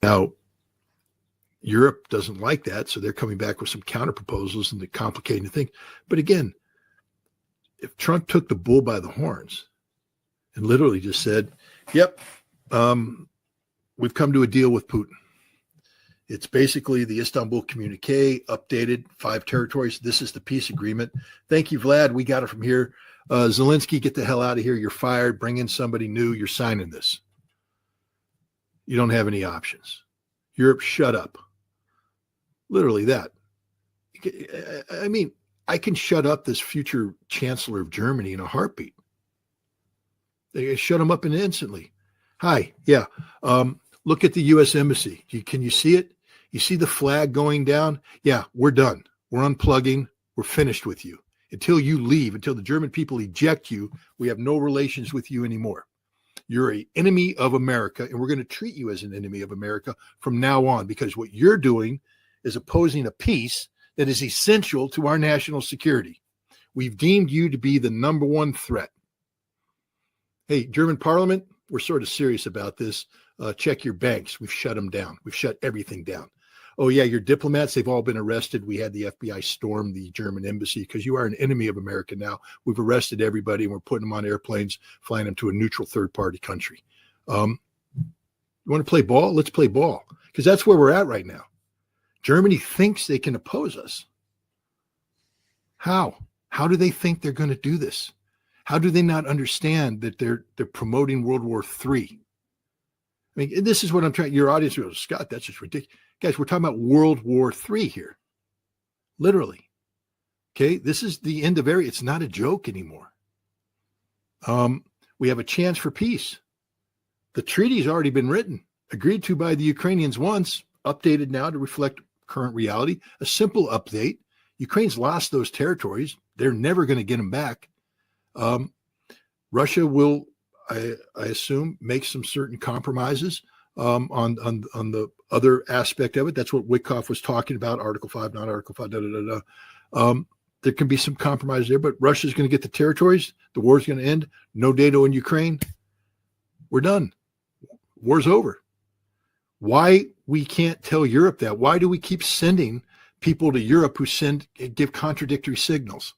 Now, Europe doesn't like that, so they're coming back with some counter proposals and they're complicating the thing. But again, if Trump took the bull by the horns and literally just said, yep, we've come to a deal with Putin. It's basically the Istanbul Communique, updated 5 territories. This is the peace agreement. Thank you, Vlad. We got it from here. Zelensky, get the hell out of here. You're fired. Bring in somebody new. You're signing this. You don't have any options. Europe, shut up. Literally that. I mean, I can shut up this future chancellor of Germany in a heartbeat. They shut him up instantly. Hi, yeah. Look at the U.S. Embassy. Can you see it? You see the flag going down? Yeah, we're done. We're unplugging. We're finished with you. Until you leave, until the German people eject you, we have no relations with you anymore. You're an enemy of America, and we're going to treat you as an enemy of America from now on, because what you're doing is opposing a peace that is essential to our national security. We've deemed you to be the number one threat. Hey, German parliament, we're sort of serious about this. Check your banks. We've shut them down. We've shut everything down. Oh, yeah, your diplomats, they've all been arrested. We had the FBI storm the German embassy because you are an enemy of America now. We've arrested everybody, and we're putting them on airplanes, flying them to a neutral third-party country. You want to play ball? Let's play ball, because that's where we're at right now. Germany thinks they can oppose us. How? How do they think they're going to do this? How do they not understand that they're promoting World War III? I mean, this is what I'm trying. Your audience goes, Scott, that's just ridiculous. Guys, we're talking about World War III here. Literally. Okay, this is the end of it's not a joke anymore. We have a chance for peace. The treaty's already been written, agreed to by the Ukrainians once, updated now to reflect current reality. A simple update. Ukraine's lost those territories. They're never going to get them back. Russia will, I assume, make some certain compromises on the other aspect of it. That's what Witkoff was talking about, Article 5, not Article 5, there can be some compromise there, but Russia's going to get the territories. The war's going to end. No NATO in Ukraine. We're done. War's over. Why we can't tell Europe that? Why do we keep sending people to Europe who give contradictory signals?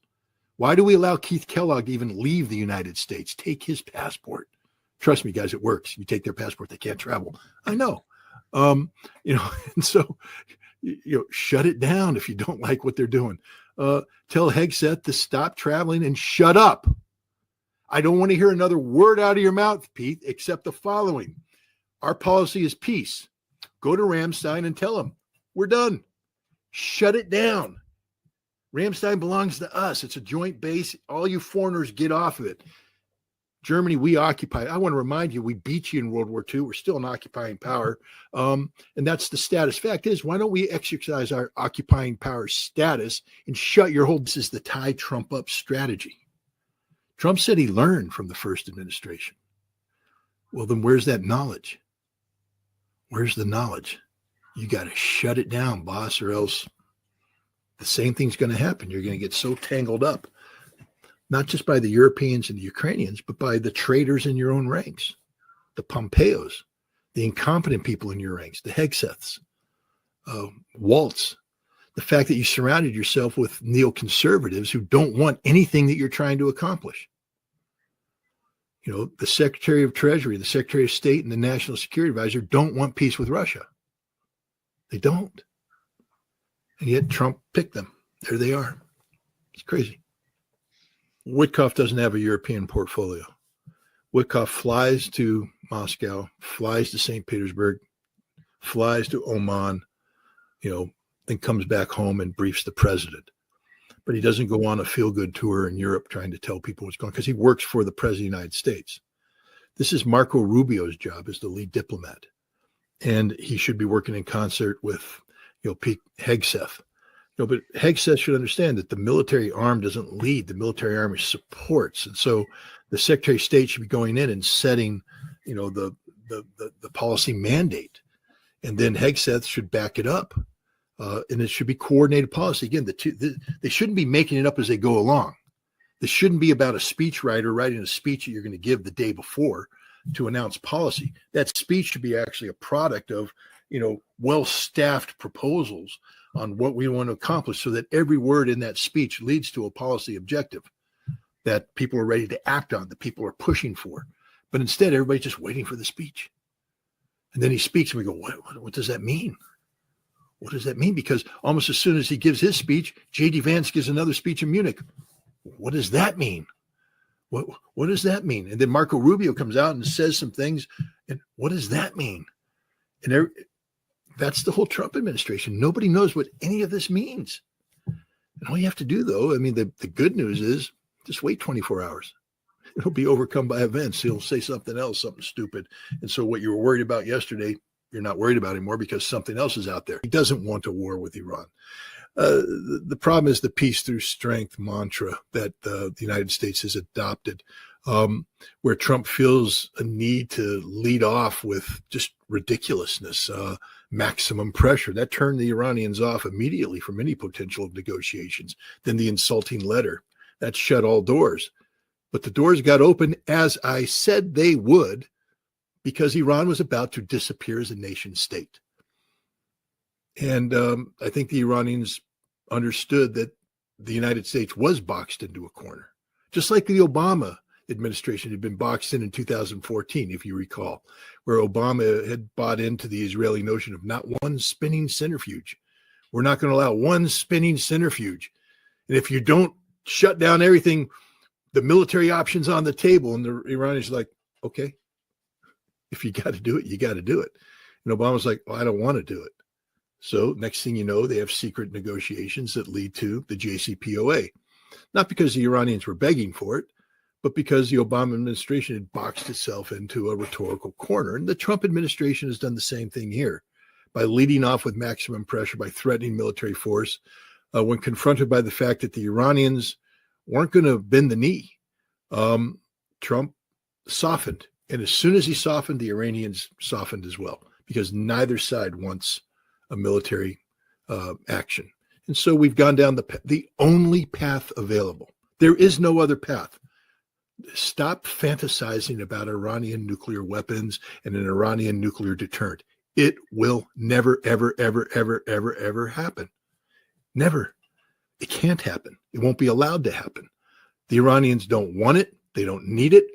Why do we allow Keith Kellogg to even leave the United States? Take his passport. Trust me, guys, it works. You take their passport, they can't travel. I know. And so, shut it down if you don't like what they're doing. Tell Hegseth to stop traveling and shut up. I don't want to hear another word out of your mouth, Pete, except the following. Our policy is peace. Go to Ramstein and tell them, we're done. Shut it down. Ramstein belongs to us. It's a joint base. All you foreigners, get off of it. Germany, we occupy. I want to remind you, we beat you in World War II. We're still an occupying power. And that's the status. Fact is, why don't we exercise our occupying power status and shut your whole, this is the tie Trump up strategy. Trump said he learned from the first administration. Well, then where's that knowledge? Where's the knowledge? You got to shut it down, boss, or else the same thing's going to happen. You're going to get so tangled up, not just by the Europeans and the Ukrainians, but by the traitors in your own ranks, the Pompeos, the incompetent people in your ranks, the Hegseths, Waltz, the fact that you surrounded yourself with neoconservatives who don't want anything that you're trying to accomplish. The Secretary of Treasury, the Secretary of State, and the National Security Advisor don't want peace with Russia. They don't. And yet Trump picked them. There they are. It's crazy. Witkoff doesn't have a European portfolio. Witkoff flies to Moscow, flies to St. Petersburg, flies to Oman, then comes back home and briefs the president. But he doesn't go on a feel-good tour in Europe trying to tell people what's going on, because he works for the president of the United States. This is Marco Rubio's job as the lead diplomat. And he should be working in concert with, Pete Hegseth. But Hegseth should understand that the military arm doesn't lead. The military arm supports. And so the Secretary of State should be going in and setting, the policy mandate. And then Hegseth should back it up. And it should be coordinated policy. Again, they shouldn't be making it up as they go along. This shouldn't be about a speechwriter writing a speech that you're going to give the day before to announce policy. That speech should be actually a product of well-staffed proposals on what we want to accomplish so that every word in that speech leads to a policy objective that people are ready to act on, that people are pushing for. But instead, everybody's just waiting for the speech. And then he speaks and we go, what does that mean? What does that mean? Because almost as soon as he gives his speech, J.D. Vance gives another speech in Munich. What does that mean? What does that mean? And then Marco Rubio comes out and says some things. And what does that mean? And that's the whole Trump administration. Nobody knows what any of this means. And all you have to do, though, the good news is just wait 24 hours. It'll be overcome by events. He'll say something else, something stupid. And so what you were worried about yesterday, you're not worried about anymore because something else is out there. He doesn't want a war with Iran. The problem is the peace through strength mantra that the United States has adopted, where Trump feels a need to lead off with just ridiculousness, maximum pressure. That turned the Iranians off immediately from any potential of negotiations. Then the insulting letter, that shut all doors. But the doors got open, as I said they would, because Iran was about to disappear as a nation state. And I think the Iranians understood that the United States was boxed into a corner, just like the Obama administration had been boxed in 2014, if you recall, where Obama had bought into the Israeli notion of not one spinning centrifuge. We're not going to allow one spinning centrifuge. And if you don't shut down everything, the military options on the table, and the Iranians are like, okay, if you got to do it, you got to do it. And Obama's like, well, I don't want to do it. So next thing you know, they have secret negotiations that lead to the JCPOA, not because the Iranians were begging for it, but because the Obama administration had boxed itself into a rhetorical corner. And the Trump administration has done the same thing here by leading off with maximum pressure, by threatening military force, when confronted by the fact that the Iranians weren't going to bend the knee. Trump softened. And as soon as he softened, the Iranians softened as well, because neither side wants a military action. And so we've gone down the only path available. There is no other path. Stop fantasizing about Iranian nuclear weapons and an Iranian nuclear deterrent. It will never, ever, ever, ever, ever, ever happen. Never. It can't happen. It won't be allowed to happen. The Iranians don't want it. They don't need it.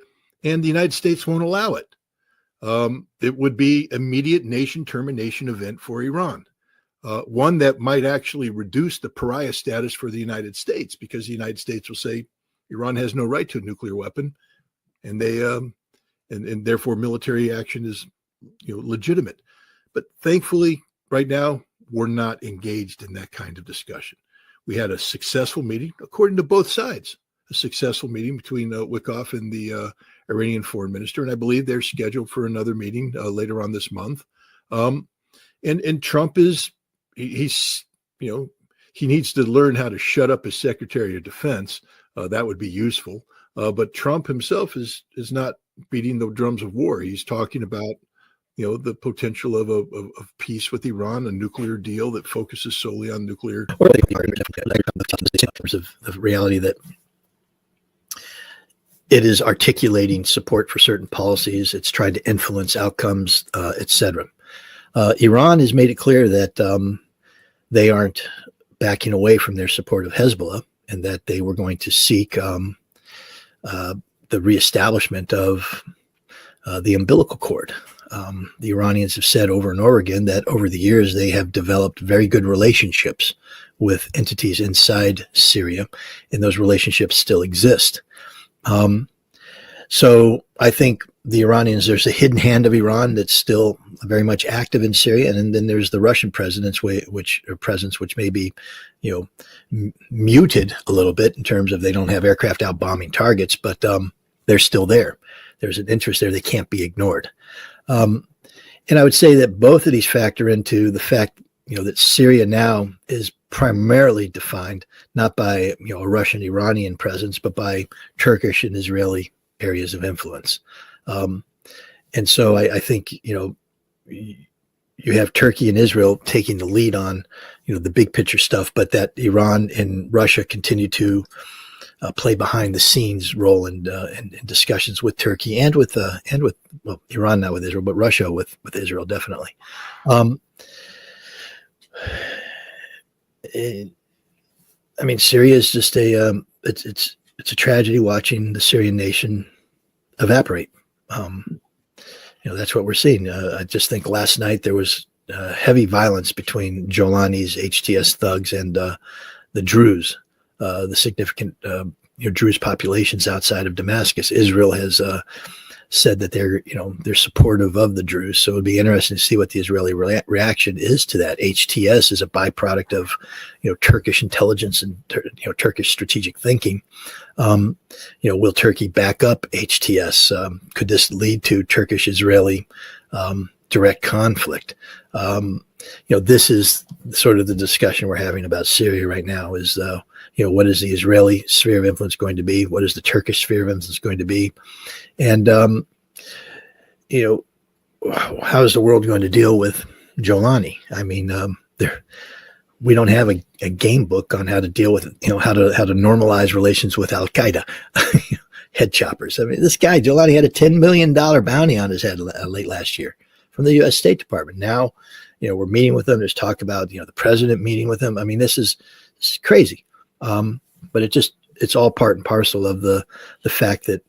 And the United States won't allow it. It would be immediate nation termination event for Iran. One that might actually reduce the pariah status for the United States, because the United States will say Iran has no right to a nuclear weapon, and they and therefore military action is legitimate. But thankfully, right now, we're not engaged in that kind of discussion. We had a successful meeting, according to both sides, a successful meeting between Wickoff and the Iranian foreign minister, and I believe they're scheduled for another meeting later on this month. And Trump is he needs to learn how to shut up his Secretary of Defense. That would be useful. But Trump himself is not beating the drums of war. He's talking about the potential of peace with Iran, a nuclear deal that focuses solely on nuclear. Or in terms of the reality that it is articulating support for certain policies. It's tried to influence outcomes, etc. Iran has made it clear that they aren't backing away from their support of Hezbollah, and that they were going to seek the reestablishment of the umbilical cord. The Iranians have said over and over again that over the years they have developed very good relationships with entities inside Syria, and those relationships still exist. So I think the Iranians, there's a hidden hand of Iran that's still very much active in Syria, and then there's the Russian presence, which may be, muted a little bit in terms of they don't have aircraft out bombing targets, but they're still there. There's an interest there that can't be ignored. And I would say that both of these factor into the fact, that Syria now is primarily defined not by, a Russian-Iranian presence, but by Turkish and Israeli areas of influence. And so I think, you have Turkey and Israel taking the lead on, the big picture stuff, but that Iran and Russia continue to play behind the scenes role in discussions with Turkey and with well, Iran, not with Israel, but Russia with Israel, definitely. I mean, Syria is just it's a tragedy watching the Syrian nation evaporate. That's what we're seeing. I just think last night there was heavy violence between Jolani's HTS thugs and the Druze, the significant Druze populations outside of Damascus. Israel has said that they're supportive of the Druze, so it'd be interesting to see what the Israeli reaction is to that. HTS is a byproduct of Turkish intelligence and Turkish strategic thinking. Will Turkey back up HTS? Could this lead to Turkish-Israeli direct conflict? This is sort of the discussion we're having about Syria right now is, what is the Israeli sphere of influence going to be? What is the Turkish sphere of influence going to be? And, how is the world going to deal with Jolani? I mean, we don't have a game book on how to deal with, how to normalize relations with Al-Qaeda, head choppers. I mean, this guy, Jolani, had a $10 million bounty on his head late last year from the U.S. State Department. Now, we're meeting with them. There's talk about, the president meeting with them. I mean, this is crazy. But it's all part and parcel of the fact that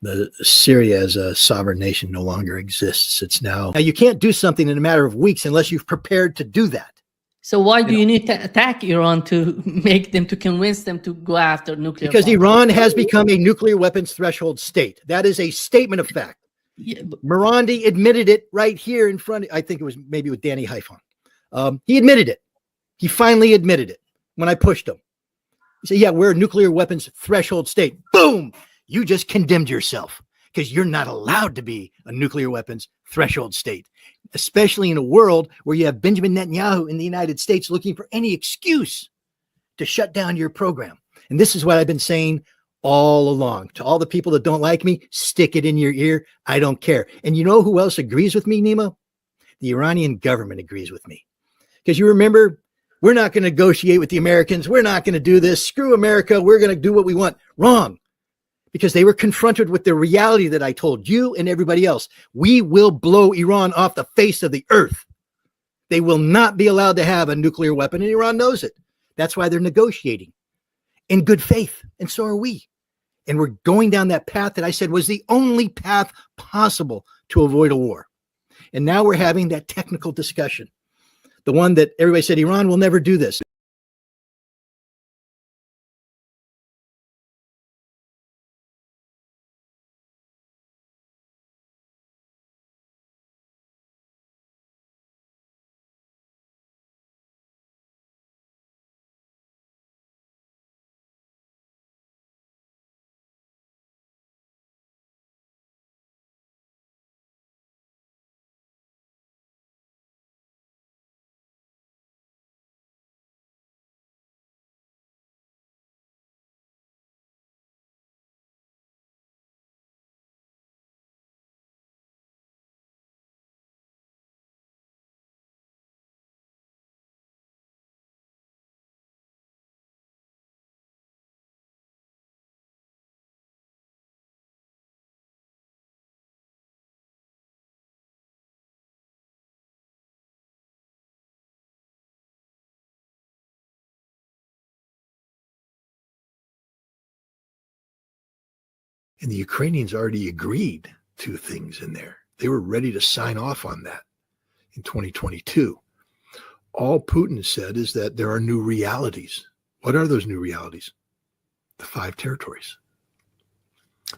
the Syria as a sovereign nation no longer exists. It's now you can't do something in a matter of weeks unless you've prepared to do that. So why do you need to attack Iran to convince them to go after nuclear? Because bombs? Iran has become a nuclear weapons threshold state. That is a statement of fact. Yeah, Morandi admitted it right here in front. I think it was maybe with Danny Haifon. He admitted it. He finally admitted it when I pushed him. He said, yeah, we're a nuclear weapons threshold state. Boom! You just condemned yourself because you're not allowed to be a nuclear weapons threshold state, especially in a world where you have Benjamin Netanyahu in the United States looking for any excuse to shut down your program. And this is what I've been saying all along. To all the people that don't like me, stick it in your ear. I don't care. And you know who else agrees with me, Nima? The Iranian government agrees with me. Because you remember, we're not going to negotiate with the Americans. We're not going to do this. Screw America. We're going to do what we want. Wrong. Because they were confronted with the reality that I told you and everybody else. We will blow Iran off the face of the earth. They will not be allowed to have a nuclear weapon, and Iran knows it. That's why they're negotiating in good faith, and so are we. And we're going down that path that I said was the only path possible to avoid a war. And now we're having that technical discussion. The one that everybody said, Iran will never do this. And the Ukrainians already agreed to things in there. They were ready to sign off on that in 2022. All Putin said is that there are new realities. What are those new realities? The 5 territories.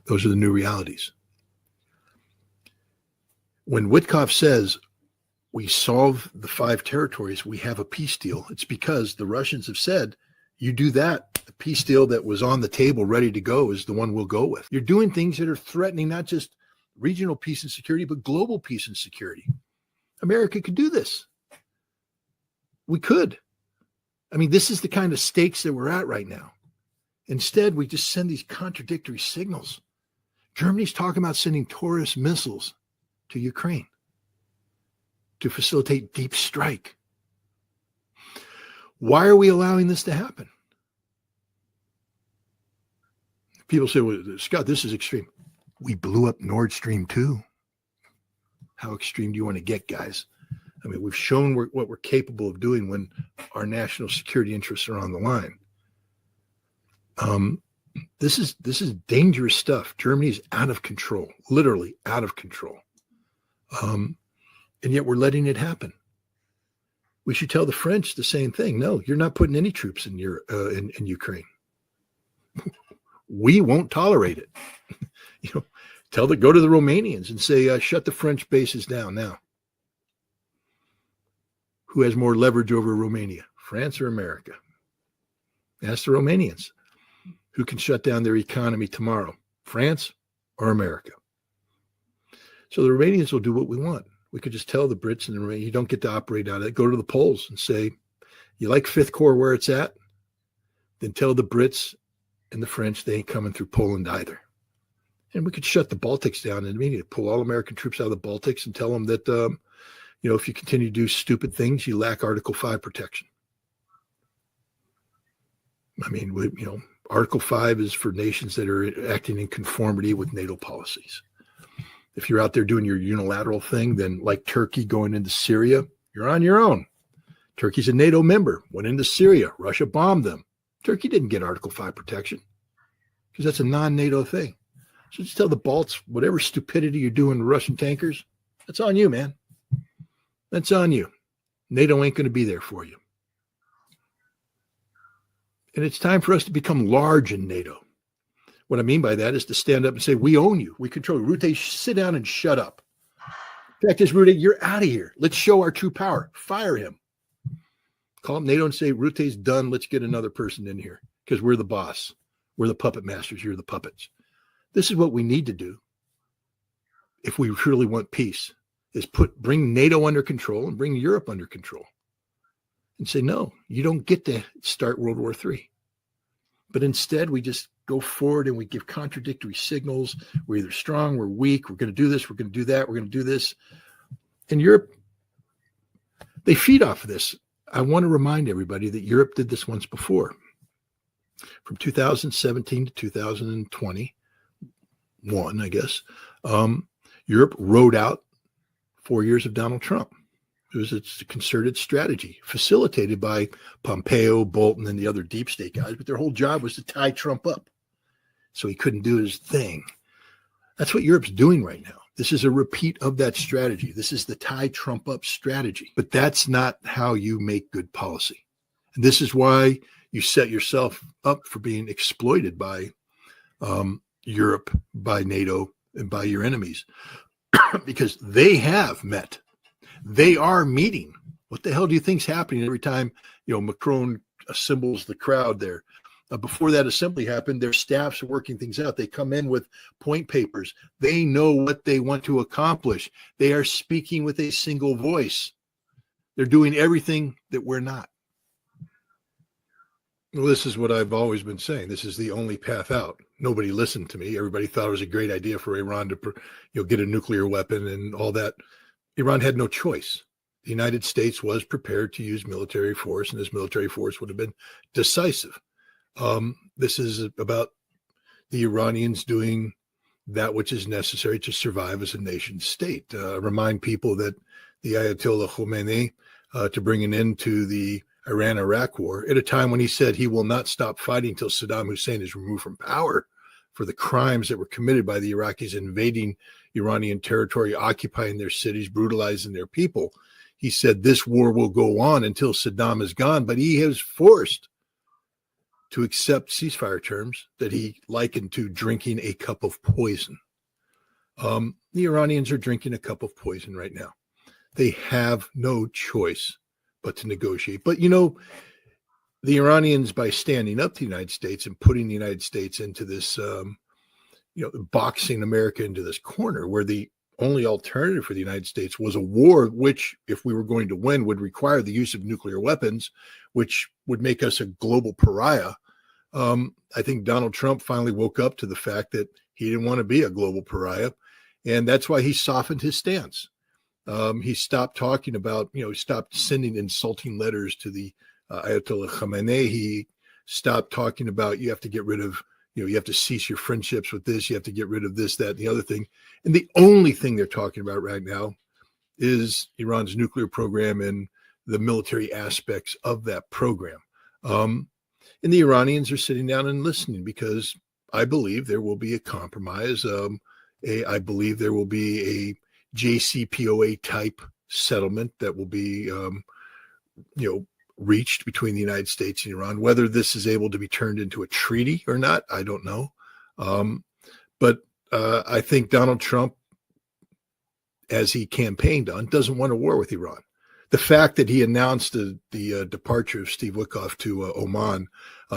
Those are the new realities. When Witkoff says we solve the 5 territories, we have a peace deal, it's because the Russians have said, you do that, the peace deal that was on the table ready to go is the one we'll go with. You're doing things that are threatening not just regional peace and security, but global peace and security. America could do this. We could. I mean, this is the kind of stakes that we're at right now. Instead, we just send these contradictory signals. Germany's talking about sending Taurus missiles to Ukraine to facilitate deep strike. Why are we allowing this to happen? People say, well, Scott, this is extreme. We blew up Nord Stream 2. How extreme do you want to get, guys? I mean, we've shown what we're capable of doing when our national security interests are on the line. This is dangerous stuff. Germany's out of control, literally out of control. And yet we're letting it happen. We should tell the French the same thing. No, you're not putting any troops in in Ukraine. We won't tolerate it. Go to the Romanians and say, shut the French bases down now. Who has more leverage over Romania, France or America? Ask the Romanians. Who can shut down their economy tomorrow, France or America? So the Romanians will do what we want. We could just tell the Brits and the Romanians, you don't get to operate out of it. Go to the polls and say, you like Fifth Corps where it's at? Then tell the Brits and the French they ain't coming through Poland either. And we could shut the Baltics down in a minute, pull all American troops out of the Baltics and tell them that, if you continue to do stupid things, you lack Article 5 protection. I mean, Article 5 is for nations that are acting in conformity with NATO policies. If you're out there doing your unilateral thing, then like Turkey going into Syria, you're on your own. Turkey's a NATO member, went into Syria. Russia bombed them. Turkey didn't get Article 5 protection because that's a non-NATO thing. So just tell the Balts, whatever stupidity you're doing to Russian tankers, that's on you, man. That's on you. NATO ain't going to be there for you. And it's time for us to become large in NATO. What I mean by that is to stand up and say, we own you. We control you. Rutte, sit down and shut up. In fact, Rutte, you're out of here. Let's show our true power. Fire him. Call up NATO and say, Rutte's done. Let's get another person in here because we're the boss. We're the puppet masters. You're the puppets. This is what we need to do if we truly want peace, is bring NATO under control and bring Europe under control. And say, no, you don't get to start World War III. But instead, we just go forward and we give contradictory signals. We're either strong, we're weak, we're going to do this, we're going to do that, we're going to do this. And Europe, they feed off of this. I want to remind everybody that Europe did this once before. From 2017 to 2021, I guess, Europe rode out 4 years of Donald Trump. It's a concerted strategy facilitated by Pompeo, Bolton, and the other deep state guys. But their whole job was to tie Trump up so he couldn't do his thing. That's what Europe's doing right now. This is a repeat of that strategy. This is the tie Trump up strategy. But that's not how you make good policy. And this is why you set yourself up for being exploited by Europe, by NATO, and by your enemies. Because they have met. They are meeting. What the hell do you think's happening every time, Macron assembles the crowd there? Before that assembly happened, their staffs are working things out. They come in with point papers. They know what they want to accomplish. They are speaking with a single voice. They're doing everything that we're not. Well, this is what I've always been saying. This is the only path out. Nobody listened to me. Everybody thought it was a great idea for Iran to, get a nuclear weapon and all that. Iran had no choice. The United States was prepared to use military force, and this military force would have been decisive. This is about the Iranians doing that which is necessary to survive as a nation state. Remind people that the Ayatollah Khomeini, to bring an end to the Iran-Iraq war, at a time when he said he will not stop fighting until Saddam Hussein is removed from power for the crimes that were committed by the Iraqis invading Iranian territory, occupying their cities, brutalizing their people. He said this war will go on until Saddam is gone, but he is forced to accept ceasefire terms that he likened to drinking a cup of poison. The Iranians are drinking a cup of poison right now. They have no choice but to negotiate. But, the Iranians, by standing up to the United States and putting the United States into this, boxing America into this corner where the only alternative for the United States was a war, which, if we were going to win, would require the use of nuclear weapons, which would make us a global pariah. I think Donald Trump finally woke up to the fact that he didn't want to be a global pariah. And that's why he softened his stance. He stopped talking about, stopped sending insulting letters to the Ayatollah Khamenei. He stopped talking about you have to get rid of you have to cease your friendships with this. You have to get rid of this, that, and the other thing. And the only thing they're talking about right now is Iran's nuclear program and the military aspects of that program. And the Iranians are sitting down and listening because I believe there will be a compromise. I believe there will be a JCPOA type settlement that will be, reached between the United States and Iran. Whether this is able to be turned into a treaty or not, I don't know. But I think Donald Trump, as he campaigned on, doesn't want a war with Iran. The fact that he announced the departure of Steve Witkoff to Oman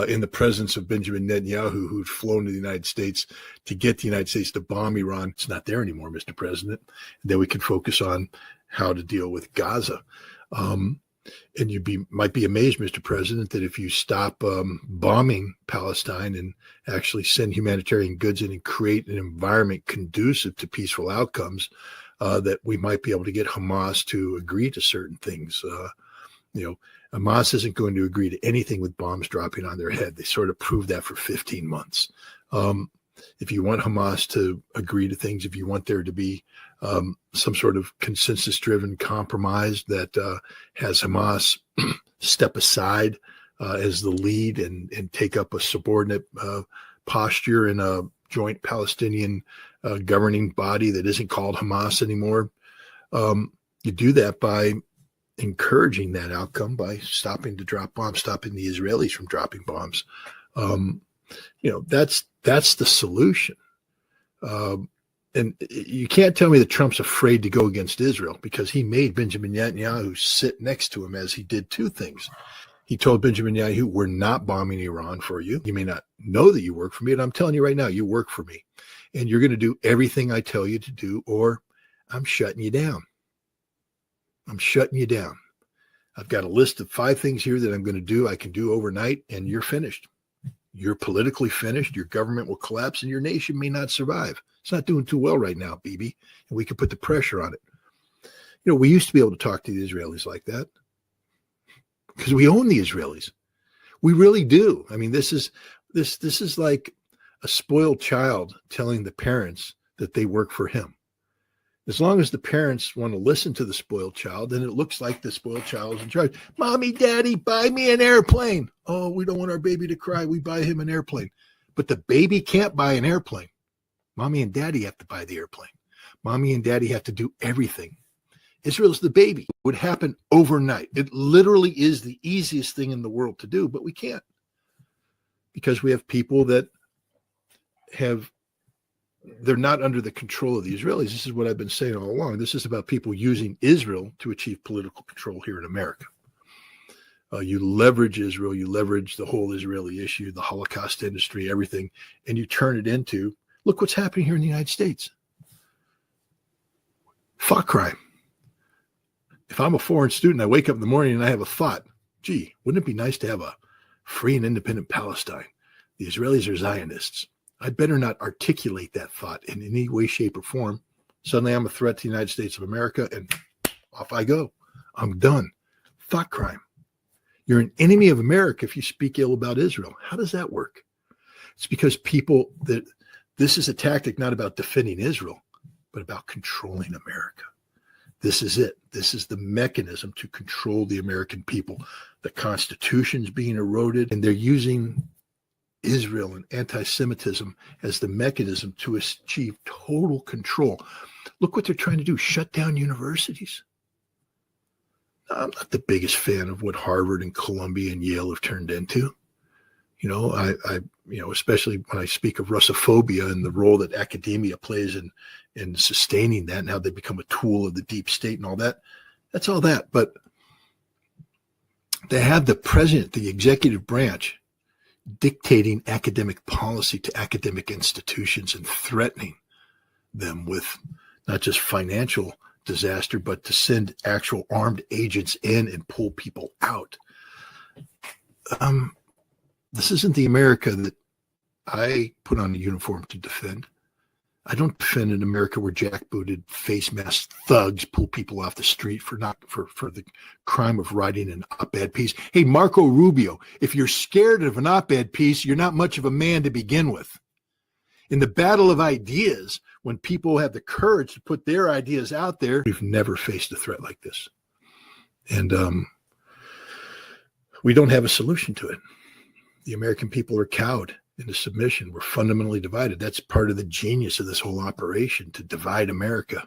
in the presence of Benjamin Netanyahu, who'd flown to the United States to get the United States to bomb Iran, it's not there anymore, Mr. President. And then we can focus on how to deal with Gaza. And you might be amazed, Mr. President, that if you stop bombing Palestine and actually send humanitarian goods in and create an environment conducive to peaceful outcomes, that we might be able to get Hamas to agree to certain things. Hamas isn't going to agree to anything with bombs dropping on their head. They sort of proved that for 15 months. If you want Hamas to agree to things, if you want there to be some sort of consensus-driven compromise that has Hamas step aside as the lead and take up a subordinate posture in a joint Palestinian governing body that isn't called Hamas anymore, you do that by encouraging that outcome by stopping to drop bombs, stopping the Israelis from dropping bombs. That's the solution. And you can't tell me that Trump's afraid to go against Israel because he made Benjamin Netanyahu sit next to him as he did two things. He told Benjamin Netanyahu, we're not bombing Iran for you. You may not know that you work for me, but I'm telling you right now, you work for me. And you're going to do everything I tell you to do, or I'm shutting you down. I'm shutting you down. I've got a list of 5 things here that I'm going to do, I can do overnight, and you're finished. You're politically finished. Your government will collapse, and your nation may not survive. It's not doing too well right now, Bibi, and we can put the pressure on it. We used to be able to talk to the Israelis like that because we own the Israelis. We really do. I mean, this is like a spoiled child telling the parents that they work for him. As long as the parents want to listen to the spoiled child, then it looks like the spoiled child is in charge. Mommy, Daddy, buy me an airplane. Oh, we don't want our baby to cry. We buy him an airplane. But the baby can't buy an airplane. Mommy and Daddy have to buy the airplane. Mommy and Daddy have to do everything. Israel's the baby. It would happen overnight. It literally is the easiest thing in the world to do, but we can't. Because we have people that they're not under the control of the Israelis. This is what I've been saying all along. This is about people using Israel to achieve political control here in America. You leverage Israel, you leverage the whole Israeli issue, the Holocaust industry, everything, and you turn it into, look what's happening here in the United States. Thought crime. If I'm a foreign student, I wake up in the morning and I have a thought, gee, wouldn't it be nice to have a free and independent Palestine? The Israelis are Zionists. I better not articulate that thought in any way, shape, or form. Suddenly I'm a threat to the United States of America, and off I go. I'm done. Thought crime. You're an enemy of America if you speak ill about Israel. How does that work? It's because this is a tactic not about defending Israel, but about controlling America. This is it. This is the mechanism to control the American people. The Constitution's being eroded, and they're using Israel and anti-Semitism as the mechanism to achieve total control. Look what they're trying to do, shut down universities. I'm not the biggest fan of what Harvard and Columbia and Yale have turned into. Especially when I speak of Russophobia and the role that academia plays in sustaining that and how they become a tool of the deep state and all that. That's all that. But they have the president, the executive branch, dictating academic policy to academic institutions and threatening them with not just financial disaster, but to send actual armed agents in and pull people out. This isn't the America that I put on a uniform to defend. I don't defend an America where jackbooted face mask thugs pull people off the street for the crime of writing an op-ed piece. Hey, Marco Rubio, if you're scared of an op-ed piece, you're not much of a man to begin with. In the battle of ideas, when people have the courage to put their ideas out there, we've never faced a threat like this. And we don't have a solution to it. The American people are cowed into submission. We're fundamentally divided. That's part of the genius of this whole operation, to divide America,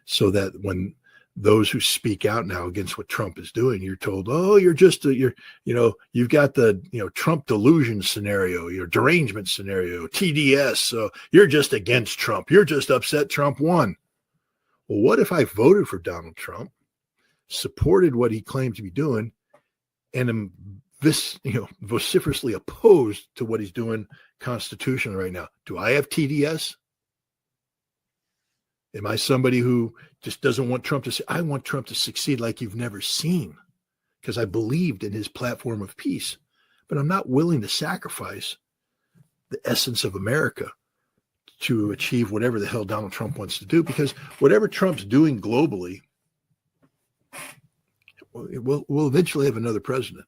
so that when those who speak out now against what Trump is doing, you're told, oh, you've got the, Trump delusion scenario, your derangement scenario, TDS. So you're just against Trump. You're just upset Trump won. Well, what if I voted for Donald Trump, supported what he claimed to be doing, and am vociferously opposed to what he's doing constitutionally right now? Do I have TDS? Am I somebody who just doesn't want Trump to say, I want Trump to succeed like you've never seen, because I believed in his platform of peace, but I'm not willing to sacrifice the essence of America to achieve whatever the hell Donald Trump wants to do, because whatever Trump's doing globally, we'll eventually have another president.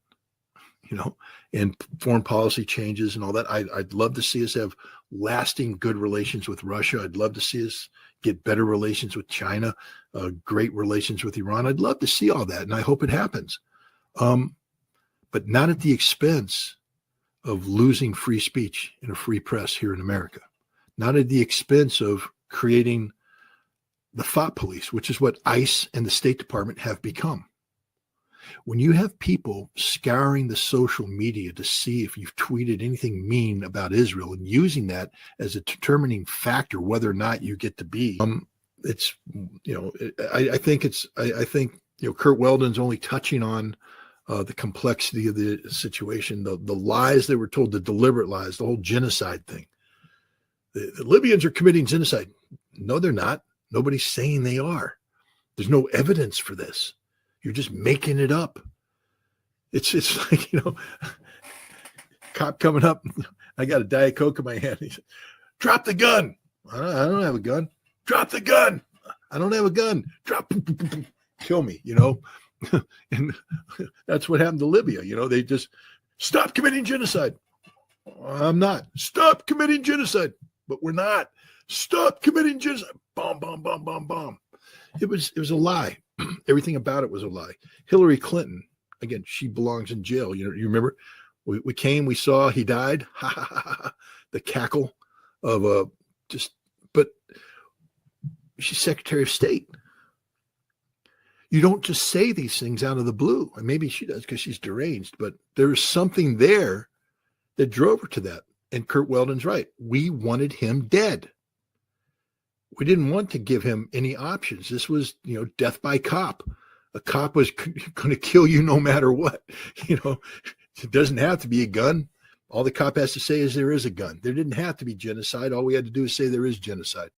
And foreign policy changes and all that. I'd love to see us have lasting good relations with Russia. I'd love to see us get better relations with China, great relations with Iran. I'd love to see all that, and I hope it happens. But not at the expense of losing free speech and a free press here in America. Not at the expense of creating the thought police, which is what ICE and the State Department have become. When you have people scouring the social media to see if you've tweeted anything mean about Israel and using that as a determining factor whether or not you get to be, I think Kurt Weldon's only touching on the complexity of the situation, the lies they were told, the deliberate lies, the whole genocide thing. The Libyans are committing genocide. No, they're not. Nobody's saying they are. There's no evidence for this. You're just making it up. It's like, cop coming up. I got a Diet Coke in my hand. He said, drop the gun. I don't have a gun. Drop the gun. I don't have a gun. Drop. Kill me, And that's what happened to Libya. They just stop committing genocide. I'm not. Stop committing genocide. But we're not. Stop committing genocide. Bomb, bomb, bomb, bomb, bomb. It was a lie. Everything about it was a lie. Hillary Clinton, again, she belongs in jail. You remember? We came, we saw, he died. The cackle of but she's Secretary of State. You don't just say these things out of the blue. And maybe she does because she's deranged, but there's something there that drove her to that. And Kurt Weldon's right. We wanted him dead. We didn't want to give him any options. This was, death by cop. A cop was going to kill you no matter what. It doesn't have to be a gun. All the cop has to say is there is a gun. There didn't have to be genocide. All we had to do is say there is genocide.